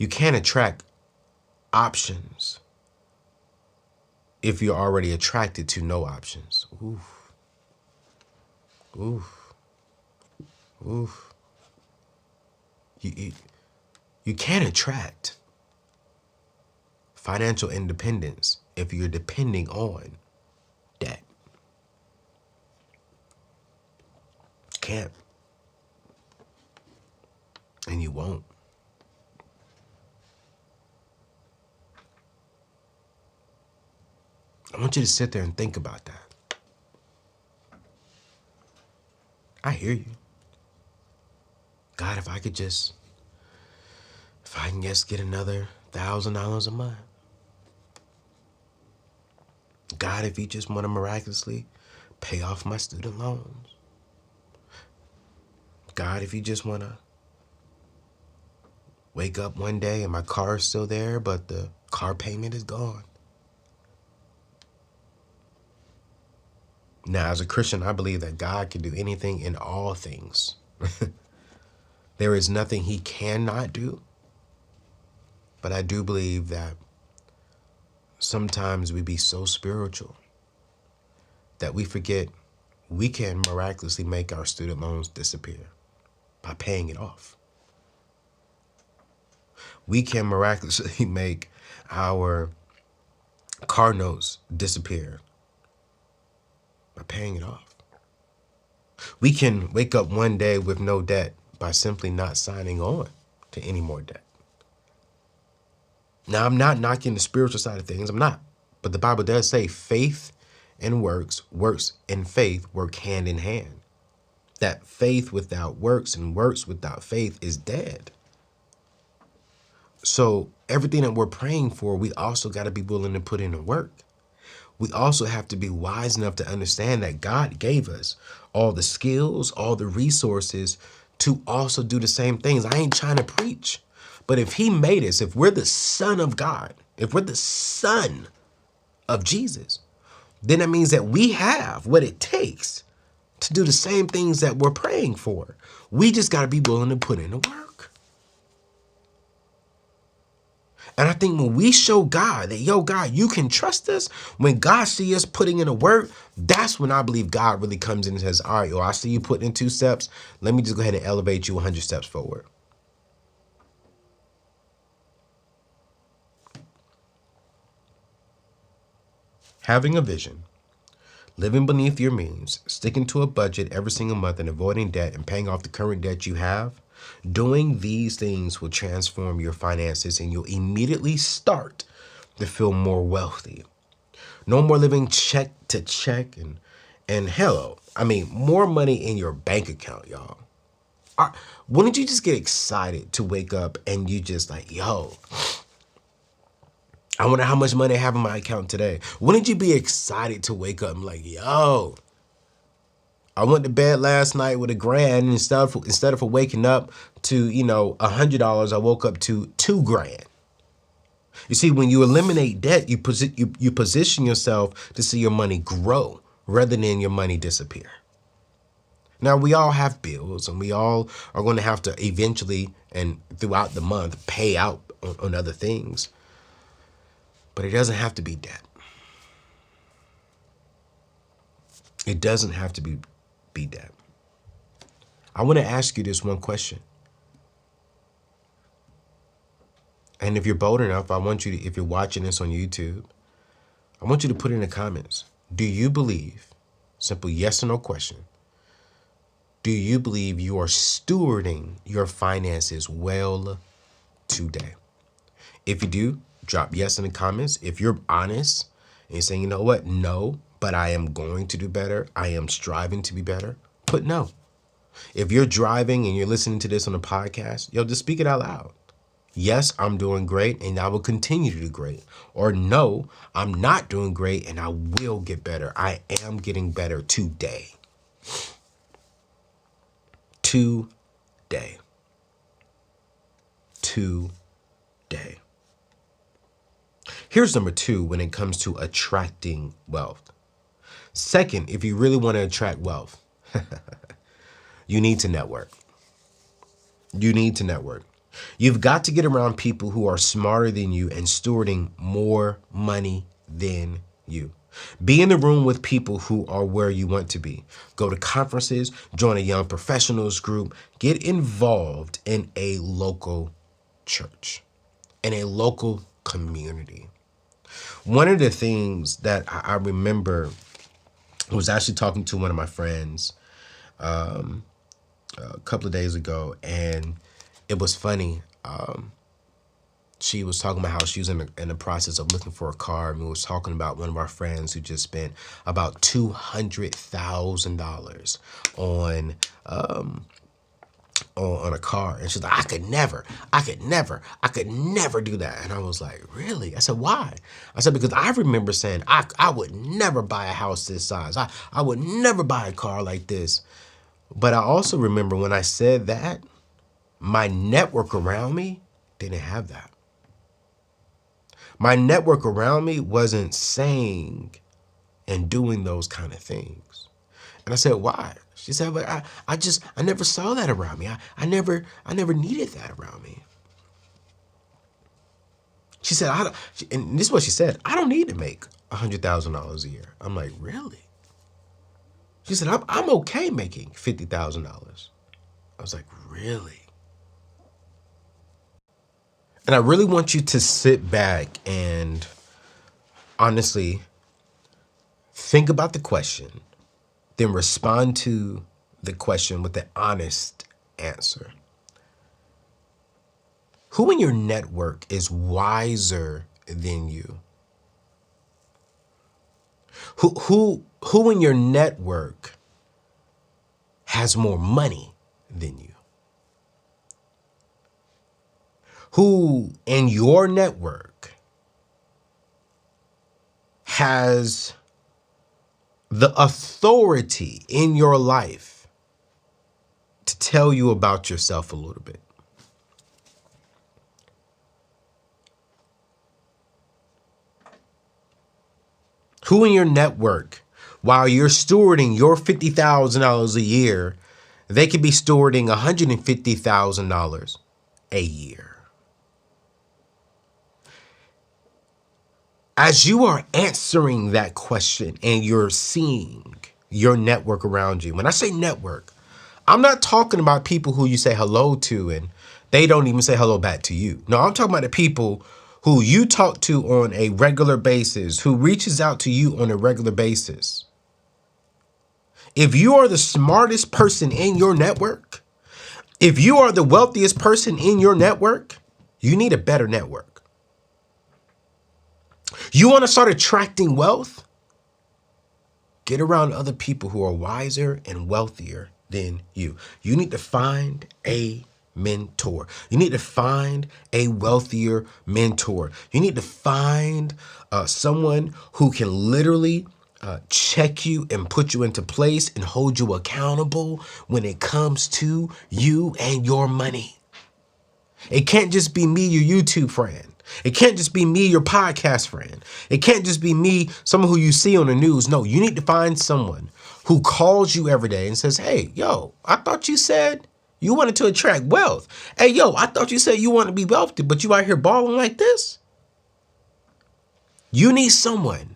You can't attract options if you're already attracted to no options. Oof. Oof. Oof. You can't attract financial independence if you're depending on debt. Can't. And you won't. I want you to sit there and think about that. I hear you. God, if I can just get another $1,000 a month. God, if you just want to miraculously pay off my student loans. God, if you just want to wake up one day and my car is still there, but the car payment is gone. Now, as a Christian, I believe that God can do anything in all things. There is nothing he cannot do. But I do believe that sometimes we be so spiritual that we forget we can miraculously make our student loans disappear by paying it off. We can miraculously make our car notes disappear by paying it off. We can wake up one day with no debt by simply not signing on to any more debt. Now, I'm not knocking the spiritual side of things. I'm not. But the Bible does say faith and works and faith work hand in hand. That faith without works and works without faith is dead. So everything that we're praying for, we also got to be willing to put in the work. We also have to be wise enough to understand that God gave us all the skills, all the resources to also do the same things. I ain't trying to preach, but if he made us, if we're the son of God, if we're the son of Jesus, then that means that we have what it takes to do the same things that we're praying for. We just got to be willing to put in the work. And I think when we show God that, yo, God, you can trust us, when God sees us putting in the work, that's when I believe God really comes in and says, all right, yo, I see you putting in 2 steps. Let me just go ahead and elevate you 100 steps forward. Having a vision, living beneath your means, sticking to a budget every single month and avoiding debt and paying off the current debt you have, doing these things will transform your finances and you'll immediately start to feel more wealthy. No more living check to check and hello, I mean, more money in your bank account, y'all. Wouldn't you just get excited to wake up and you just like, yo, I wonder how much money I have in my account today. Wouldn't you be excited to wake up and like, yo, I went to bed last night with $1,000 instead of waking up to, $100, I woke up to $2,000. You see, when you eliminate debt, you position yourself to see your money grow rather than your money disappear. Now, we all have bills and we all are going to have to eventually and throughout the month pay out on other things. But it doesn't have to be debt. It doesn't have to be debt. I want to ask you this one question. And if you're bold enough, I want you to, if you're watching this on YouTube, I want you to put in the comments. Do you believe, simple yes or no question, do you believe you are stewarding your finances well today? If you do, drop yes in the comments. If you're honest and you're saying, you know what, no, but I am going to do better, I am striving to be better, put no. If you're driving and you're listening to this on a podcast, yo, just speak it out loud. Yes, I'm doing great and I will continue to do great. Or no, I'm not doing great and I will get better. I am getting better today. Today. Here's number 2 when it comes to attracting wealth. Second, if you really want to attract wealth, you need to network. You need to network. You've got to get around people who are smarter than you and stewarding more money than you. Be in the room with people who are where you want to be. Go to conferences, join a young professionals group, get involved in a local church, in a local community. One of the things that I remember was actually talking to one of my friends a couple of days ago, and it was funny. She was talking about how she was in the process of looking for a car, and we was talking about one of our friends who just spent about $200,000 on a car, and she's like, I could never do that. And I was like, really? I said, why? I said, because I remember saying I would never buy a house this size. I would never buy a car like this. But I also remember when I said that, my network around me didn't have that. My network around me wasn't saying and doing those kind of things. And I said, why? She said, but I never saw that around me. I never needed that around me. She said, and this is what she said, I don't need to make $100,000 a year. I'm like, really? She said, I'm okay making $50,000. I was like, really? And I really want you to sit back and honestly think about the question, then respond to the question with an honest answer. Who in your network is wiser than you? Who in your network has more money than you? Who in your network has the authority in your life to tell you about yourself a little bit? Who in your network, while you're stewarding your $50,000 a year, they could be stewarding $150,000 a year? As you are answering that question and you're seeing your network around you, when I say network, I'm not talking about people who you say hello to and they don't even say hello back to you. No, I'm talking about the people who you talk to on a regular basis, who reaches out to you on a regular basis. If you are the smartest person in your network, if you are the wealthiest person in your network, you need a better network. You want to start attracting wealth? Get around other people who are wiser and wealthier than you. You need to find a mentor. You need to find a wealthier mentor. You need to find someone who can literally check you and put you into place and hold you accountable when it comes to you and your money. It can't just be me, your YouTube friend. It can't just be me, your podcast friend. It can't just be me, someone who you see on the news. No, you need to find someone who calls you every day and says, hey, yo, I thought you said you wanted to attract wealth. Hey, yo, I thought you said you want to be wealthy, but you out here balling like this. You need someone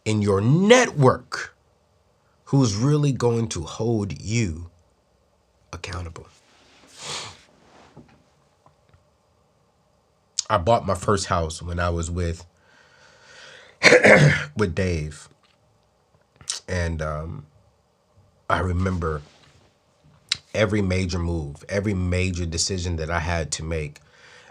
in your network who's really going to hold you accountable. I bought my first house when I was with Dave. And I remember every major move, every major decision that I had to make,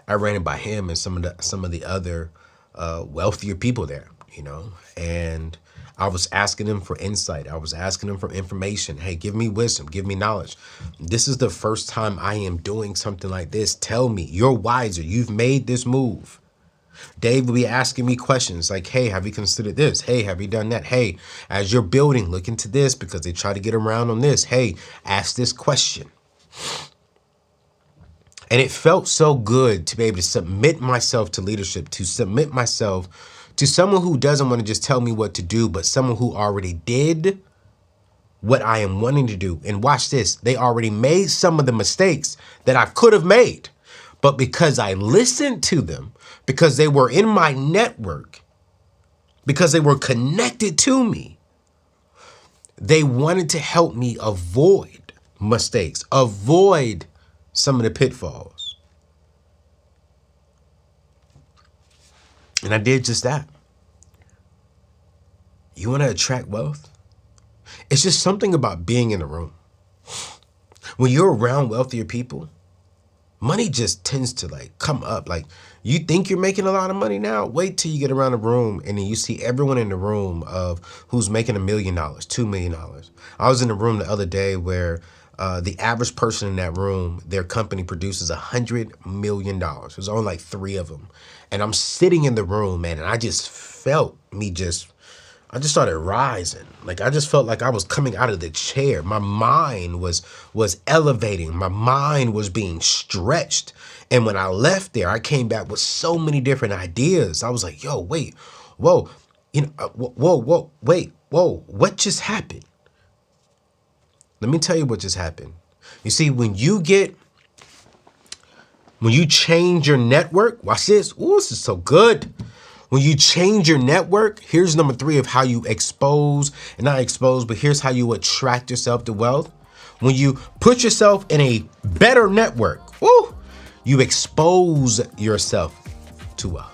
I ran it by him and some of the other wealthier people there, you know, and I was asking them for insight. I was asking them for information. Hey, give me wisdom, give me knowledge. This is the first time I am doing something like this. Tell me, you're wiser. You've made this move. Dave will be asking me questions like, hey, have you considered this? Hey, have you done that? Hey, as you're building, look into this because they try to get around on this. Hey, ask this question. And it felt so good to be able to submit myself to leadership, to submit myself to someone who doesn't want to just tell me what to do, but someone who already did what I am wanting to do. And watch this, they already made some of the mistakes that I could have made, But because I listened to them, because they were in my network, because they were connected to me, they wanted to help me avoid mistakes, avoid some of the pitfalls. And I did just that. You want to attract wealth? It's just something about being in a room. When you're around wealthier people, money just tends to like come up. Like you think you're making a lot of money now, wait till you get around the room and then you see everyone in the room of who's making $1 million, $2 million. I was in a room the other day where the average person in that room, their company produces $100 million. There's only like 3 of them. And I'm sitting in the room, man, and I just felt I just started rising. Like I just felt like I was coming out of the chair. My mind was elevating. My mind was being stretched. And when I left there, I came back with so many different ideas. I was like, yo, wait, whoa, wait, what just happened? Let me tell you what just happened. You see, when you change your network, watch this. Ooh, this is so good. When you change your network, here's number 3 of how you but here's how you attract yourself to wealth. When you put yourself in a better network, you expose yourself to wealth.